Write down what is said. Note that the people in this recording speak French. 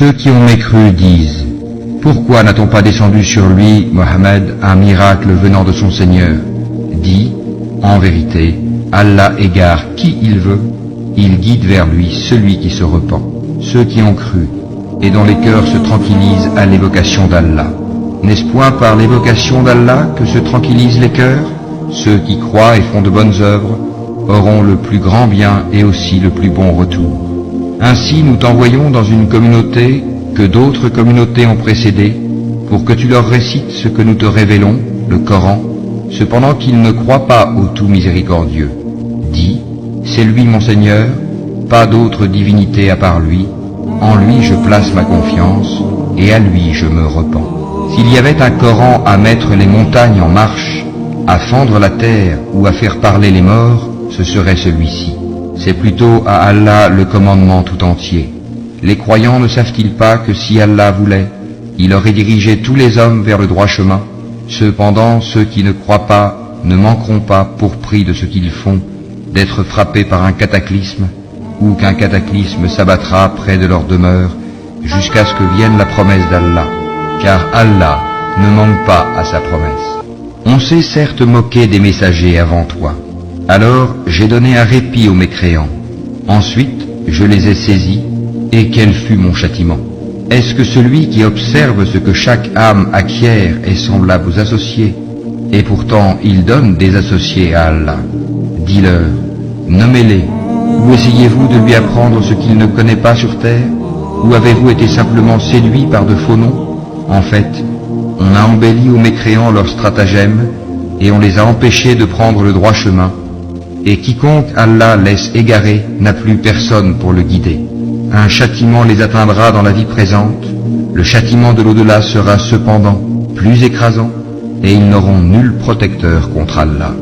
Ceux qui ont mécru disent: pourquoi n'a-t-on pas descendu sur lui, Mohammed, un miracle venant de son Seigneur? Dis: en vérité, Allah égare qui il veut, il guide vers lui celui qui se repent. Ceux qui ont cru et dont les cœurs se tranquillisent à l'évocation d'Allah. N'est-ce point par l'évocation d'Allah que se tranquillisent les cœurs? Ceux qui croient et font de bonnes œuvres auront le plus grand bien et aussi le plus bon retour. Ainsi nous t'envoyons dans une communauté que d'autres communautés ont précédé, pour que tu leur récites ce que nous te révélons, le Coran, cependant qu'ils ne croient pas au tout miséricordieux. Dis: c'est lui mon Seigneur, pas d'autre divinité à part lui, en lui je place ma confiance, et à lui je me repens. S'il y avait un Coran à mettre les montagnes en marche, à fendre la terre ou à faire parler les morts, ce serait celui-ci. C'est plutôt à Allah le commandement tout entier. Les croyants ne savent-ils pas que si Allah voulait, il aurait dirigé tous les hommes vers le droit chemin? Cependant, ceux qui ne croient pas ne manqueront pas, pour prix de ce qu'ils font, d'être frappés par un cataclysme, ou qu'un cataclysme s'abattra près de leur demeure, jusqu'à ce que vienne la promesse d'Allah, car Allah ne manque pas à sa promesse. On s'est certes moqué des messagers avant toi. Alors j'ai donné un répit aux mécréants. Ensuite, je les ai saisis, et quel fut mon châtiment? Est-ce que celui qui observe ce que chaque âme acquiert est semblable aux associés? Et pourtant, il donne des associés à Allah. Dis-leur: nommez-les. Ou essayez-vous de lui apprendre ce qu'il ne connaît pas sur terre? Ou avez-vous été simplement séduits par de faux noms? En fait, on a embelli aux mécréants leurs stratagèmes, et on les a empêchés de prendre le droit chemin. Et quiconque Allah laisse égarer n'a plus personne pour le guider. Un châtiment les atteindra dans la vie présente, le châtiment de l'au-delà sera cependant plus écrasant, et ils n'auront nul protecteur contre Allah.